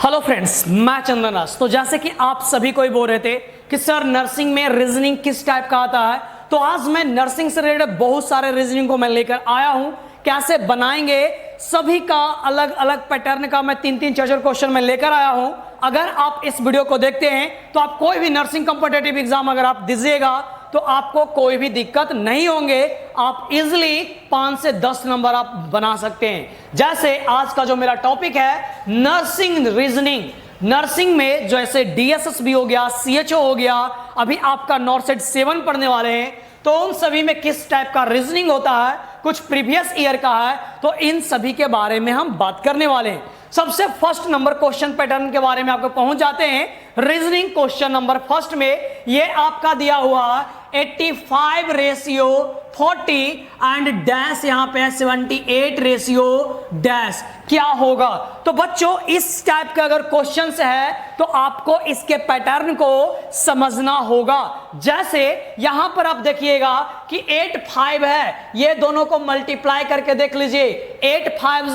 Hello friends, मैं चंदनराज। तो जैसे कि आप सभी को ही बोल रहे थे कि सर नर्सिंग में रीजनिंग किस टाइप का आता है, तो आज मैं नर्सिंग से रिलेटेड बहुत सारे रीजनिंग को मैं लेकर आया हूं। कैसे बनाएंगे सभी का अलग अलग पैटर्न का मैं तीन चार क्वेश्चन में लेकर आया हूं। अगर आप इस वीडियो को देखते हैं तो आप कोई भी नर्सिंग कॉम्पिटिटिव एग्जाम अगर आप दीजिएगा तो आपको कोई भी दिक्कत नहीं होंगे। आप इजिली 5 से 10 नंबर आप बना सकते हैं। जैसे आज का जो मेरा टॉपिक है नर्सिंग रीजनिंग, नर्सिंग में जैसे डीएसएस भी हो गया, सीएचओ हो गया, अभी आपका नॉर्सेट 7 पढ़ने वाले हैं, तो उन सभी में किस टाइप का रीजनिंग होता है, कुछ प्रीवियस ईयर का है, तो इन सभी के बारे में हम बात करने वाले हैं। सबसे फर्स्ट नंबर क्वेश्चन पैटर्न के बारे में आपको पहुंच जाते हैं। रीजनिंग क्वेश्चन नंबर फर्स्ट में ये आपका दिया हुआ 85:40 एंड डैश यहां पे 78:डैश क्या होगा। तो बच्चों इस टाइप का अगर क्वेश्चन है तो आपको इसके पैटर्न को समझना होगा। जैसे यहां पर आप देखिएगा कि 8 5 है, ये दोनों को मल्टीप्लाई करके देख लीजिए। 8 5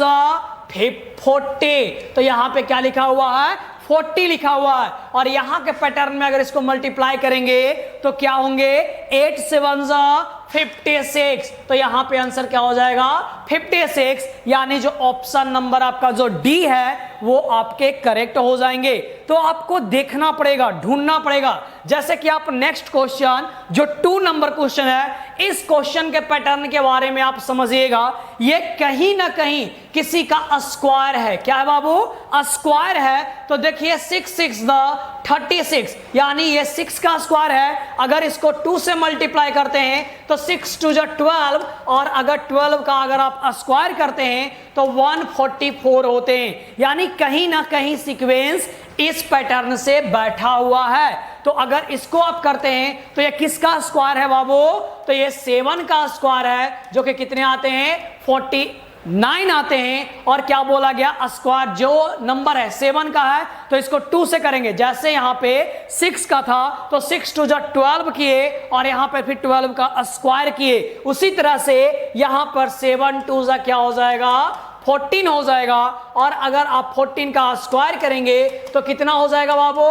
40, तो यहां पे क्या लिखा हुआ है 40 लिखा हुआ है। और यहां के पैटर्न में अगर इसको मल्टीप्लाई करेंगे तो क्या होंगे 8 7 56, तो यहां पे आंसर क्या हो जाएगा 56, यानी जो ऑप्शन नंबर आपका जो डी है वो आपके करेक्ट हो जाएंगे। तो आपको देखना पड़ेगा, ढूंढना पड़ेगा। जैसे कि आप नेक्स्ट क्वेश्चन जो 2 नंबर क्वेश्चन है, इस क्वेश्चन के पैटर्न के बारे में आप समझिएगा। ये कहीं ना कहीं किसी का स्क्वायर है। क्या है बाबू, स्क्वायर है। तो देखिए 6 6 36, यानी ये 6 का स्क्वायर है। अगर इसको 2 से मल्टीप्लाई करते हैं तो 6 2 12, और अगर 12 का अगर आप स्क्वायर करते हैं तो 144 होते हैं। यानी कहीं ना कहीं सीक्वेंस इस पैटर्न से बैठा हुआ है। तो अगर इसको आप करते हैं तो ये किसका स्क्वायर है बाबू, तो ये 7 का स्क्वायर है, जो कि कितने आते हैं 49 आते हैं। और क्या बोला गया, स्क्वायर जो नंबर है 7 का है तो इसको 2 से करेंगे। जैसे यहां पे 6 का था तो 6 2 12 किए, और यहां पे फिर 12 का स्क्वायर किए। उसी तरह से यहां पर 7 2 क्या हो जाएगा 14 हो जाएगा। और अगर आप 14 का स्क्वायर करेंगे तो कितना हो जाएगा बाबू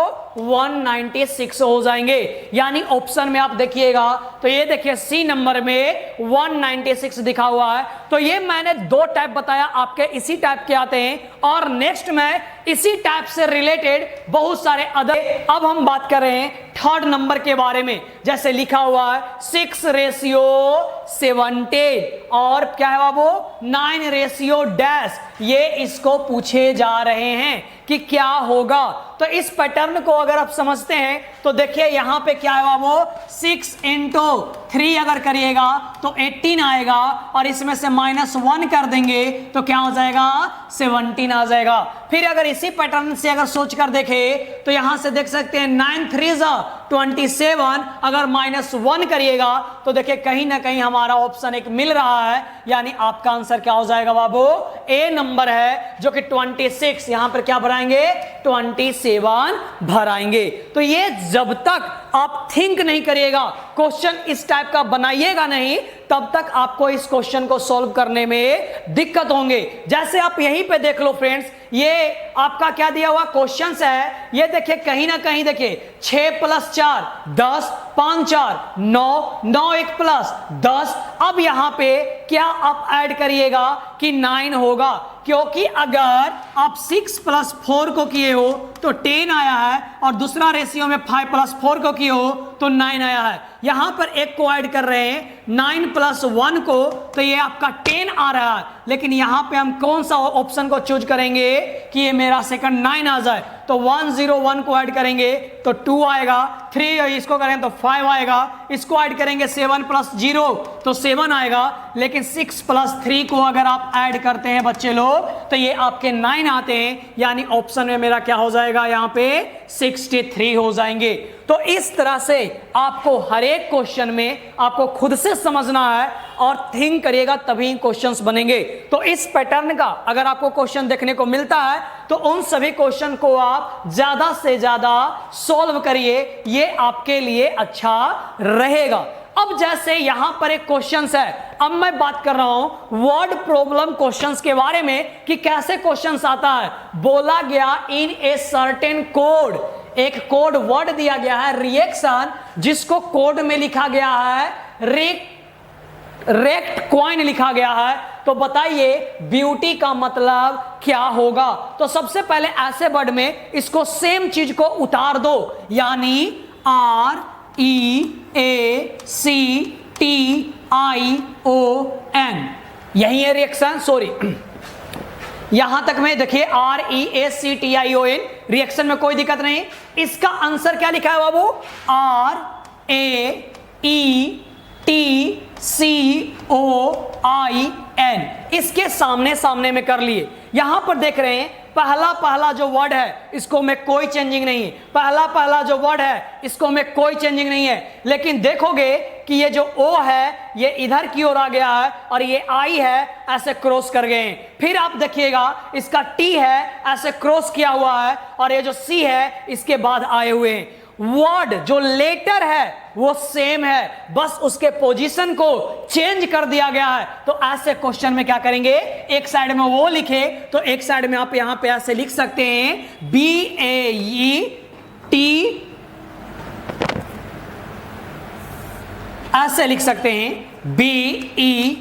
196 हो जाएंगे। यानी ऑप्शन में आप देखिएगा तो ये देखिए सी नंबर में 196 दिखा हुआ है। तो ये मैंने 2 टाइप बताया, आपके इसी टाइप के आते हैं। और नेक्स्ट में इसी टाइप से रिलेटेड बहुत सारे अदर। अब हम बात कर रहे हैं 3rd नंबर के बारे में। जैसे लिखा हुआ है 6:70, और क्या है बाबू 9:डैश, ये इसको पूछे जा रहे हैं कि क्या होगा। तो इस पैटर्न को अगर आप समझते हैं तो देखिए यहां पे क्या है बाबू 6 × 3 अगर करिएगा तो 18 आएगा, और इसमें से -1 कर देंगे तो क्या हो जाएगा 17 आ जाएगा। फिर अगर इसी पैटर्न से अगर सोच कर देखें तो यहां से देख सकते हैं 9 3 27, अगर -1 करिएगा तो देखिए कहीं ना कहीं हमारा ऑप्शन एक मिल रहा है। यानी आपका आंसर क्या हो जाएगा बाबू, ए नंबर है, जो कि 26, यहां पर क्या भराएंगे 27 भराएंगे। तो ये जब तक आप थिंक नहीं करिएगा, क्वेश्चन इस टाइप का बनाइएगा नहीं, तब तक आपको इस क्वेश्चन को सॉल्व करने में दिक्कत होंगे। जैसे आप यहीं पे देख लो फ्रेंड्स, ये आपका क्या दिया हुआ क्वेश्चन है, ये देखिए कहीं ना कहीं देखिए 6 + 4 10, 5 4 9, 9 1 + 10। अब यहां पे क्या आप ऐड करिएगा कि 9 होगा, क्योंकि अगर आप 6 + 4 को किए हो तो 10 आया है, और दूसरा रेशियो में 5 + 4 को किए हो तो 9 आया है। यहां पर एक को ऐड कर रहे हैं 9 + 1 को, तो ये आपका 10 आ रहा है। लेकिन यहां पे हम कौन सा ऑप्शन को चूज करेंगे कि ये मेरा सेकंड 9 आ जाए, तो 101 को ऐड करेंगे तो 2 आएगा, 3 इसको करें तो 5 आएगा, इसको ऐड करेंगे 7 + 0 तो 7 आएगा। लेकिन 6 + 3 को अगर आप ऐड करते हैं बच्चे लोग तो ये आपके 9 आते हैं। यानी ऑप्शन में मेरा क्या हो जाएगा यहां पे 63 हो जाएंगे। तो इस तरह से आपको हर एक क्वेश्चन में आपको खुद से समझना है और थिंक करिएगा, तभी क्वेश्चंस बनेंगे। तो इस पैटर्न का अगर आपको क्वेश्चन देखने को मिलता है तो उन सभी क्वेश्चन को आप ज्यादा से ज्यादा सॉल्व करिए, ये आपके लिए अच्छा रहेगा। अब जैसे यहां पर एक क्वेश्चंस है, अब मैं बात कर रहा हूं वर्ड प्रॉब्लम क्वेश्चंस के बारे में कि कैसे क्वेश्चंस आता है। बोला गया इन ए सर्टेन कोड, एक कोड वर्ड दिया गया है रिएक्शन, जिसको कोड में लिखा गया है रेक्ट क्वाइन लिखा गया है। तो बताइए ब्यूटी का मतलब क्या होगा। तो सबसे पहले ऐसे वर्ड में इसको सेम चीज को उतार दो, यानी REACTION, यही है रिएक्शन। सॉरी, यहां तक में देखिए REACTION, रिएक्शन में कोई दिक्कत नहीं। इसका आंसर क्या लिखा है बाबू? RAETCOIN, इसके सामने सामने में कर लिए। यहां पर देख रहे हैं पहला जो वर्ड है इसको में कोई चेंजिंग नहीं है, पहला जो वर्ड है इसको में कोई चेंजिंग नहीं है। लेकिन देखोगे कि ये जो O है ये इधर की ओर आ गया है और ये I है ऐसे क्रॉस कर गए हैं। फिर आप देखिएगा इसका T है ऐसे क्रॉस किया हुआ है और ये जो C है इसके बाद आए हुए हैं। वर्ड जो लेटर है वो सेम है, बस उसके पोजीशन को चेंज कर दिया गया है। तो ऐसे क्वेश्चन में क्या करेंगे, एक साइड में वो लिखे तो एक साइड में आप यहां पे ऐसे लिख सकते हैं BAET, ऐसे लिख सकते हैं BEAUTY।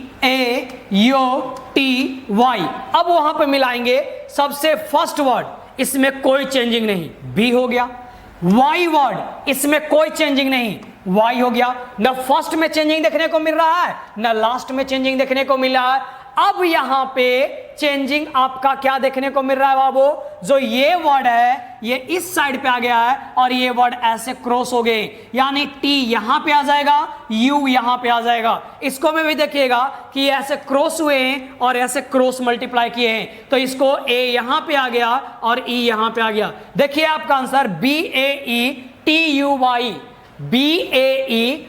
अब वहां पे मिलाएंगे सबसे फर्स्ट वर्ड, इसमें कोई चेंजिंग नहीं, B हो गया। वाई वर्ड, इसमें कोई चेंजिंग नहीं, वाई हो गया। न फर्स्ट में चेंजिंग देखने को मिल रहा है न लास्ट में चेंजिंग देखने को मिल रहा है। अब यहां पे चेंजिंग आपका क्या देखने को मिल रहा है बाबू, जो ये वर्ड है ये इस साइड पे आ गया है और ये वर्ड ऐसे क्रॉस हो गए, यानी टी यहां पे आ जाएगा, यू यहां पे आ जाएगा। इसको में भी देखिएगा कि ये ऐसे क्रॉस हुए हैं और ऐसे क्रॉस मल्टीप्लाई किए हैं, तो इसको ए यहां पे आ गया और ई यहां पे आ गया। देखिए आपका आंसर BAETUY, BAETUY,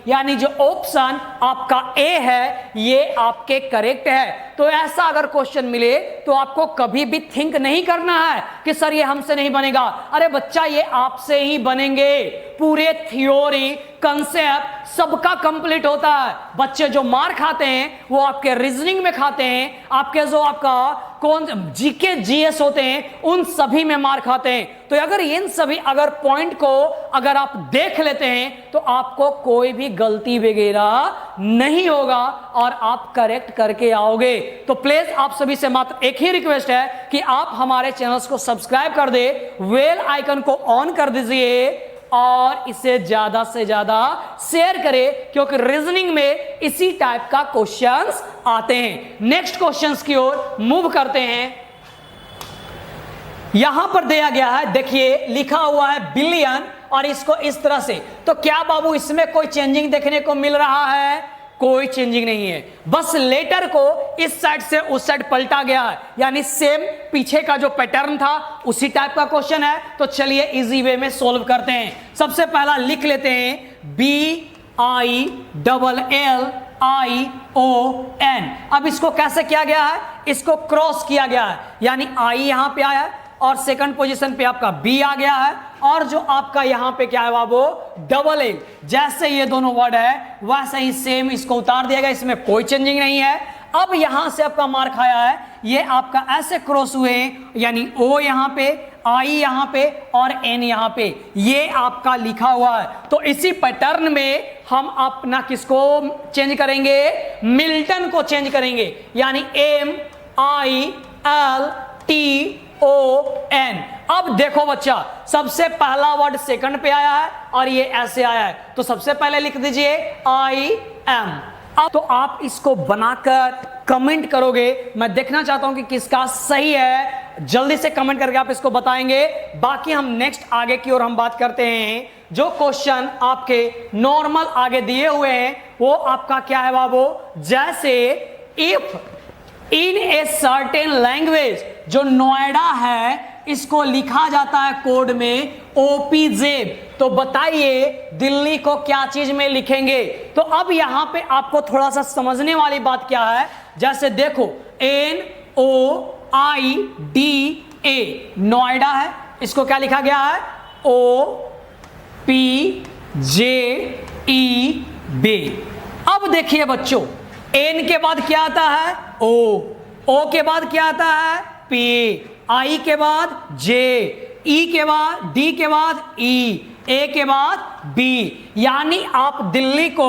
यानी जो ऑप्शन आपका ए है ये आपके करेक्ट है। तो ऐसा अगर क्वेश्चन मिले तो आपको कभी भी थिंक नहीं करना है कि सर ये हमसे नहीं बनेगा। अरे बच्चा ये आपसे ही बनेंगे। पूरे थ्योरी कंसेप्ट सबका कंप्लीट होता है। बच्चे जो मार खाते हैं वो आपके रीजनिंग में खाते हैं, आपके जो आपका कौन जीके जीएस होते हैं उन सभी में मार खाते हैं। तो अगर इन सभी अगर पॉइंट को अगर आप देख लेते हैं तो आपको कोई भी गलती वगैरह नहीं होगा और आप करेक्ट करके आओगे। तो प्लीज आप सभी से मात्र एक ही रिक्वेस्ट है कि आप हमारे चैनल्स को सब्सक्राइब कर दे, बेल आइकन को ऑन कर दीजिए और इसे ज्यादा से ज्यादा शेयर करें, क्योंकि रीजनिंग में इसी टाइप का क्वेश्चंस आते हैं। नेक्स्ट क्वेश्चंस की ओर मूव करते हैं। यहां पर दिया गया है, देखिए लिखा हुआ है बिलियन और इसको इस तरह से। तो क्या बाबू इसमें कोई चेंजिंग देखने को मिल रहा है? कोई चेंजिंग नहीं है, बस लेटर को इस साइड से उस साइड पलटा गया है, यानी सेम पीछे का जो पैटर्न था उसी टाइप का क्वेश्चन है। तो चलिए इजी वे में सॉल्व करते हैं। सबसे पहला लिख लेते हैं BILLION। अब इसको कैसे किया गया है, इसको क्रॉस किया गया है, यानी I यहां पे आया है और सेकंड पोजीशन पे आपका B आ गया है और जो आपका यहां पे क्या है बाबू, डबल L। जैसे ये दोनों वर्ड है वैसे ही सेम इसको उतार दिया गया, इसमें कोई चेंजिंग नहीं है। अब यहां से आपका मार खाया है, ये आपका ऐसे क्रॉस हुए, यानी O यहां पे, I यहां पे और N यहां पे, ये आपका लिखा हुआ है। तो इसी पैटर्न में हम अपना किसको चेंज करेंगे, मिल्टन को चेंज करेंगे, यानी MILTON। अब देखो बच्चा, सबसे पहला वर्ड सेकंड पे आया है और ये ऐसे आया है, तो सबसे पहले लिख दीजिए I am। अब तो आप इसको बनाकर कमेंट करोगे, मैं देखना चाहता हूं कि किसका सही है। जल्दी से कमेंट करके आप इसको बताएंगे। बाकी हम नेक्स्ट आगे की ओर हम बात करते हैं। जो क्वेश्चन आपके नॉर्मल आगे दिए हुए हैं वो आपका क्या है बाबू, जैसे if in a certain language, जो नोएडा है इसको लिखा जाता है कोड में OPZ, तो बताइए दिल्ली को क्या चीज में लिखेंगे। तो अब यहां पे आपको थोड़ा सा समझने वाली बात क्या है, जैसे देखो NOIDA नोएडा है, इसको क्या लिखा गया है OPZE, ई बी। अब देखिए बच्चों, एन के बाद क्या आता है? ओ के बाद क्या आता है? पी, आई के बाद जे, ई के बाद डी के बाद ई, ए के बाद बी। यानी आप दिल्ली को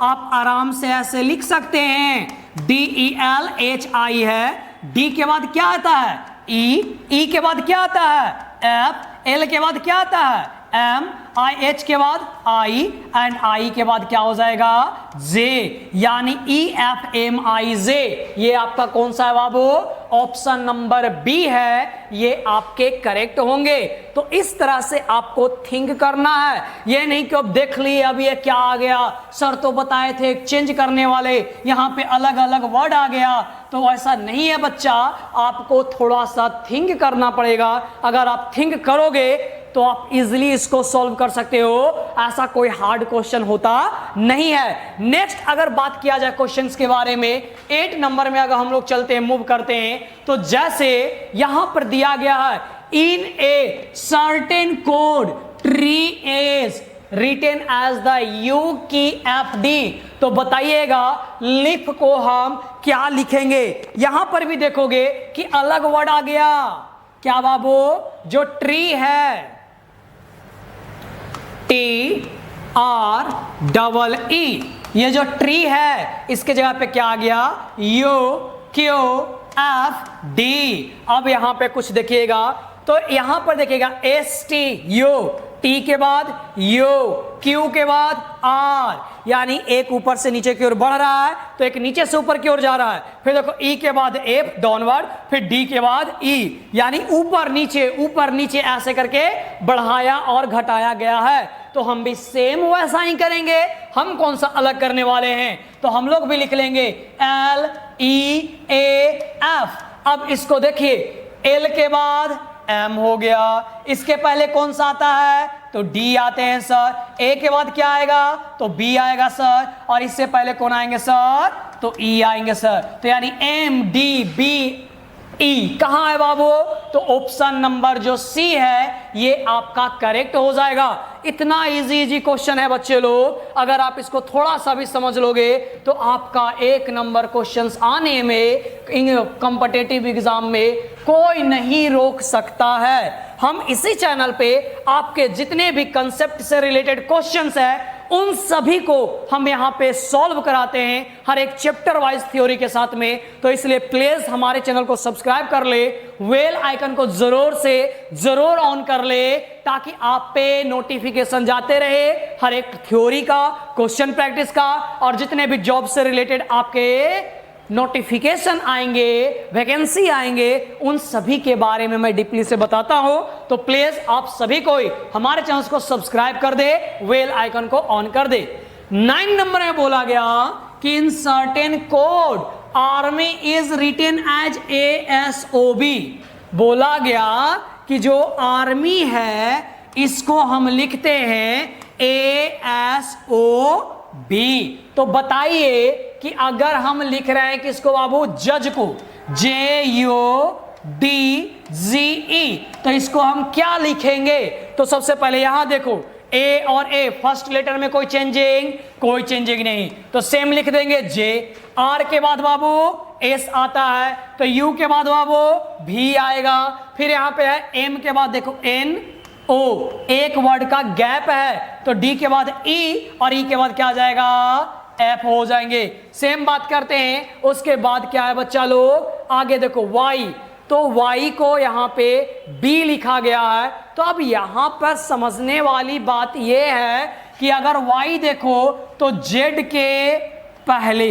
आप आराम से ऐसे लिख सकते हैं, DELHI है, डी के बाद क्या आता है? ई के बाद क्या आता है? एफ, एल के बाद क्या आता है? एम, आई एच के बाद आई, एंड आई के बाद क्या हो जाएगा? जे, यानी EFMIJ। ये आपका कौन सा है बाबू? ऑप्शन नंबर बी है, ये आपके करेक्ट होंगे। तो इस तरह से आपको थिंक करना है, ये नहीं कि अब देख लिए अब ये क्या आ गया, सर तो बताए थे चेंज करने वाले, यहाँ पे अलग अलग वर्ड आ गया। तो ऐसा नहीं है बच्चा, आपको थोड़ा सा थिंक करना पड़ेगा। अगर आप थिंक करोगे तो आप इजीली इसको सॉल्व कर सकते हो, ऐसा कोई हार्ड क्वेश्चन होता नहीं है। नेक्स्ट अगर बात किया जाए क्वेश्चंस के बारे में, 8 नंबर में अगर हम लोग चलते हैं, मूव करते हैं, तो जैसे यहां पर दिया गया है, in a certain code tree is written as the UKFD। तो बताइएगा लिफ को हम क्या लिखेंगे? यहां पर भी देखोगे कि अलग वर्ड आ गया, क्या बाबू? जो ट्री है, TREE, ये जो ट्री है इसके जगह पे क्या आ गया? UQFD। अब यहां पे कुछ देखिएगा, तो यहां पर देखिएगा ST, यो, टी के बाद यू, क्यू के बाद आर, यानी एक ऊपर से नीचे की ओर बढ़ रहा है तो एक नीचे से ऊपर की ओर जा रहा है। फिर देखो ई के बाद एफ डाउनवर्ड, फिर डी के बाद ई, यानी ऊपर नीचे ऐसे करके बढ़ाया और घटाया गया है। तो हम भी सेम वैसा ही करेंगे। हम कौन सा अलग करने वाले हैं? तो हम लोग भी लिख लेंगे LEAF। अब इसको देखिए, एल के बाद एम हो गया, इसके पहले कौन सा आता है? तो डी आते हैं सर। ए के बाद क्या आएगा? तो बी आएगा सर। और इससे पहले कौन आएंगे सर? तो ई आएंगे सर। तो यानी MDBE कहां है बाबू? तो ऑप्शन नंबर जो सी है ये आपका करेक्ट हो जाएगा। इतना इजी क्वेश्चन है बच्चे लोग, अगर आप इसको थोड़ा सा भी समझ लोगे तो आपका 1 नंबर क्वेश्चंस आने में कॉम्पिटिटिव एग्जाम में कोई नहीं रोक सकता है। हम इसी चैनल पे आपके जितने भी कंसेप्ट से रिलेटेड क्वेश्चंस है उन सभी को हम यहाँ पे सॉल्व कराते हैं, हर एक चैप्टर वाइज थ्योरी के साथ में। तो इसलिए प्लीज हमारे चैनल को सब्सक्राइब कर ले, बेल आइकन को जरूर ऑन कर ले, ताकि आप पे नोटिफिकेशन जाते रहे हर एक थ्योरी का, क्वेश्चन प्रैक्टिस का, और जितने भी जॉब से रिलेटेड आपके नोटिफिकेशन आएंगे, वैकेंसी आएंगे, उन सभी के बारे में मैं डीपली से बताता हूं। तो प्लीज आप सभी को हमारे चैनल को सब्सक्राइब कर दे, बेल आइकन को ऑन कर दे। 9 नंबर में बोला गया कि in certain code army is written as ASOB। बोला गया कि जो आर्मी है इसको हम लिखते हैं ASOB। तो बताइए कि अगर हम लिख रहे हैं किसको बाबू? जज को, JUDGE, तो इसको हम क्या लिखेंगे? तो सबसे पहले यहां देखो, ए और ए फर्स्ट लेटर में कोई चेंजिंग नहीं, तो सेम लिख देंगे जे। आर के बाद बाबू एस आता है, तो यू के बाद बाबू भी आएगा। फिर यहां पे है एम के बाद देखो NO, एक वर्ड का गैप है, तो डी के बाद ई, और ई के बाद क्या आ जाएगा? एफ हो जाएंगे। सेम बात करते हैं, उसके बाद क्या है बच्चा लोग? आगे देखो वाई, तो वाई को यहाँ पे बी लिखा गया है। तो अब यहाँ पर समझने वाली बात यह है कि अगर वाई देखो तो जेड के पहले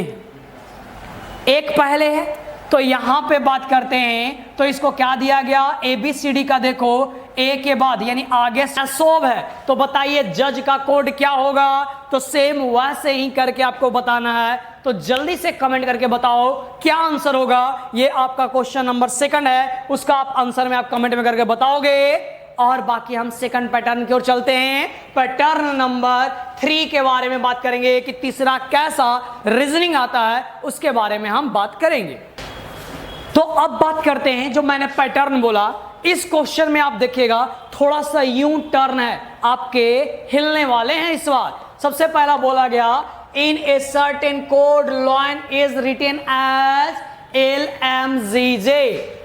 एक पहले है, तो यहां पे बात करते हैं तो इसको क्या दिया गया? ABCD का देखो, ए के बाद यानी आगे एसोब है, तो बताइए जज का कोड क्या होगा? तो सेम वैसे ही करके आपको बताना है। तो जल्दी से कमेंट करके बताओ क्या आंसर होगा। ये आपका क्वेश्चन नंबर 2 है, उसका आप आंसर में आप कमेंट में करके बताओगे। और बाकी हम सेकंड पैटर्न की ओर चलते हैं। पैटर्न नंबर 3 के बारे में बात करेंगे कि तीसरा कैसा रीजनिंग आता है, उसके बारे में हम बात करेंगे। तो अब बात करते हैं, जो मैंने पैटर्न बोला, इस क्वेश्चन में आप देखिएगा थोड़ा सा यू टर्न है, आपके हिलने वाले हैं इस बार। सबसे पहला बोला गया in a certain code line is written as LMZJ।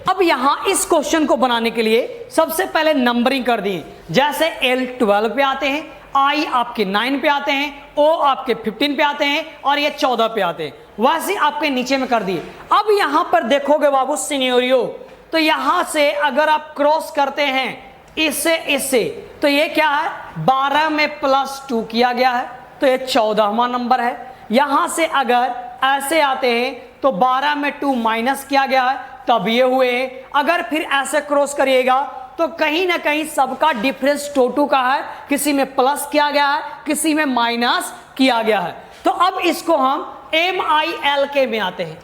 अब यहां इस क्वेश्चन को बनाने के लिए सबसे पहले नंबरिंग कर दी, जैसे L 12 पे आते हैं, I आपके 9 पे आते हैं, O आपके 15 पे आते हैं और ये 14 पे आते हैं, वैसे आपके नीचे में कर दिए। अब यहां पर देखोगे बाबू सिनेरियो, तो यहां से अगर आप क्रॉस करते हैं इससे तो ये क्या है 12 में +2 किया गया है तो ये 14वां नंबर है। यहां से अगर ऐसे आते हैं तो 12 में 2 माइनस किया गया है तब ये हुए। अगर फिर ऐसे क्रॉस करिएगा तो कहीं ना कहीं सबका डिफरेंस टोटू का है, किसी में प्लस किया गया है, किसी में माइनस किया गया है। तो अब इसको हम MILK में आते हैं,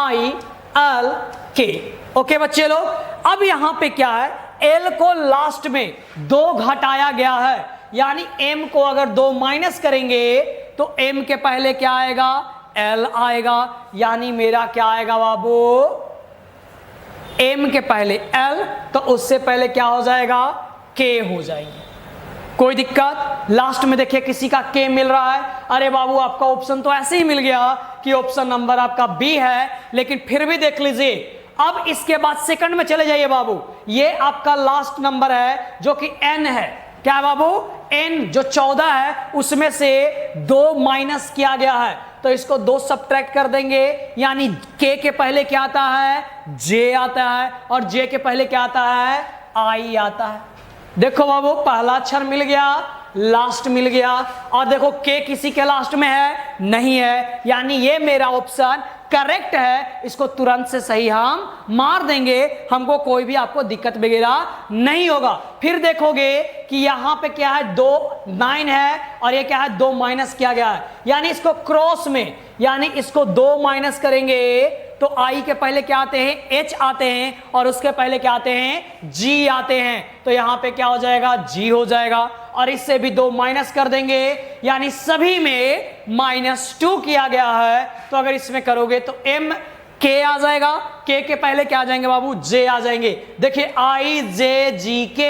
MILK। ओके बच्चे लोग, अब यहां पे क्या है L को लास्ट में 2 घटाया गया है, यानी M को अगर 2 माइनस करेंगे तो M के पहले क्या आएगा L आएगा, यानी मेरा क्या आएगा बाबू M के पहले L तो उससे पहले क्या हो जाएगा K हो जाएंगे। कोई दिक्कत? लास्ट में देखिए किसी का K मिल रहा है, अरे बाबू आपका ऑप्शन तो ऐसे ही मिल गया कि ऑप्शन नंबर आपका B है, लेकिन फिर भी देख लीजिए। अब इसके बाद सेकंड में चले जाइए बाबू, ये आपका लास्ट नंबर है जो कि N है। क्या है बाबू N जो 14 है उसमें से 2 माइनस किया गया है तो इसको 2 सब्ट्रैक्ट कर देंगे, यानी K के पहले क्या आता है J आता है और J के पहले क्या आता है I आता है। देखो बाबू पहला अक्षर मिल गया, लास्ट मिल गया, और देखो K किसी के लास्ट में है नहीं है, यानी ये मेरा ऑप्शन करेक्ट है। इसको तुरंत से सही हम मार देंगे, हमको कोई भी आपको दिक्कत वगैरह नहीं होगा। फिर देखोगे कि यहां पे क्या है 2 9 है और ये क्या है 2 माइनस किया गया है, यानी इसको क्रॉस में, यानी इसको 2 माइनस करेंगे तो I के पहले क्या आते हैं H आते हैं और उसके पहले क्या आते हैं G आते हैं, तो यहां पे क्या हो जाएगा G हो जाएगा। और इससे भी 2 माइनस कर देंगे, यानी सभी में -2 किया गया है, तो अगर इसमें करोगे तो M K आ जाएगा, K के पहले क्या आ जाएंगे बाबू J आ जाएंगे। देखिए I J G K,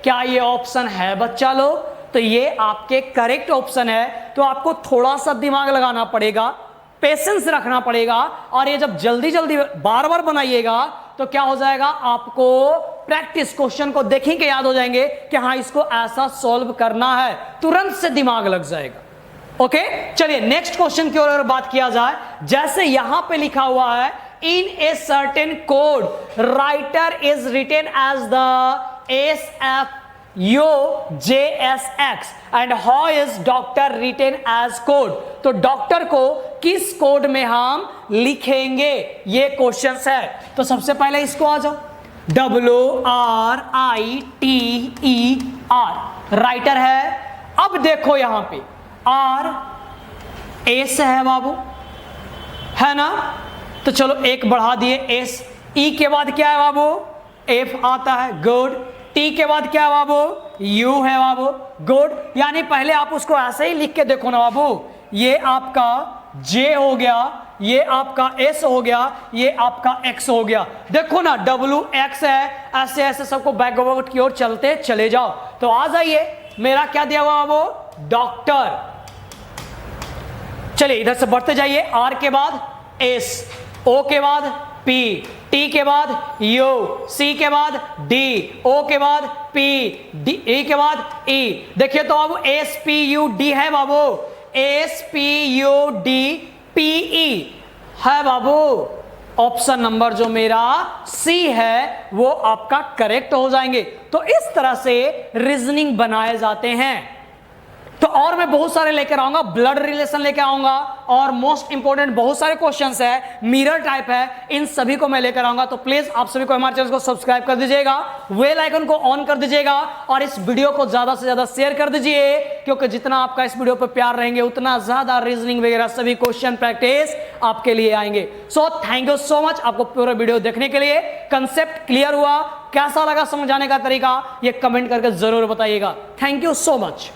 क्या ये ऑप्शन है बच्चा लोग? तो ये आपके करेक्ट ऑप्शन है। तो आपको थोड़ा सा दिमाग लगाना पड़ेगा, पेशेंस रखना पड़ेगा, और ये जब जल्दी जल्दी बार बार बनाइएगा तो क्या हो जाएगा आपको प्रैक्टिस क्वेश्चन को देखेंगे याद हो जाएंगे कि हाँ इसको ऐसा सॉल्व करना है, तुरंत से दिमाग लग जाएगा। ओके चलिए नेक्स्ट क्वेश्चन की ओर अगर बात किया जाए, जैसे यहां पे लिखा हुआ है in a certain code writer is written as the SFUJSX and how is doctor written as code. तो डॉक्टर को किस कोड में हम लिखेंगे, ये क्वेश्चन है। तो सबसे पहले इसको आ जाओ, WRITER राइटर है। अब देखो यहां पे R S है बाबू, है ना, तो चलो एक बढ़ा दिए S। E के बाद क्या है बाबू F आता है, गुड। T के बाद क्या है बाबू U है बाबू, गुड। यानी पहले आप उसको ऐसे ही लिख के देखो ना बाबू, ये आपका J हो गया, ये आपका S हो गया, ये आपका X हो गया। देखो ना WX है, ऐसे ऐसे सबको बैकवर्ड की ओर चलते चले जाओ। तो आ जाइए, मेरा क्या दिया हुआ वो डॉक्टर। चलिए इधर से बढ़ते जाइए, R के बाद S, O के बाद P, T के बाद U, C के बाद D, O के बाद P, E के बाद E। देखिए तो अब SPUD है बाबू, SPUDPE है बाबू। ऑप्शन नंबर जो मेरा C है वो आपका करेक्ट हो जाएंगे। तो इस तरह से रीजनिंग बनाए जाते हैं। तो और मैं बहुत सारे लेकर आऊंगा, ब्लड रिलेशन लेकर आऊंगा, और मोस्ट इंपोर्टेंट बहुत सारे क्वेश्चंस है, मिरर टाइप है, इन सभी को मैं लेकर आऊंगा। तो प्लीज आप सभी को हमारे चैनल को सब्सक्राइब कर दीजिएगा, बेल आइकन को ऑन कर दीजिएगा, और इस वीडियो को ज्यादा से ज्यादा शेयर कर दीजिए, क्योंकि जितना आपका इस वीडियो पर प्यार रहेंगे उतना ज्यादा रीजनिंग वगैरह सभी क्वेश्चन प्रैक्टिस आपके लिए आएंगे। So thank you so much आपको पूरा वीडियो देखने के लिए। कंसेप्ट क्लियर हुआ, कैसा लगा समझाने का तरीका, ये कमेंट करके जरूर बताइएगा। Thank you so much.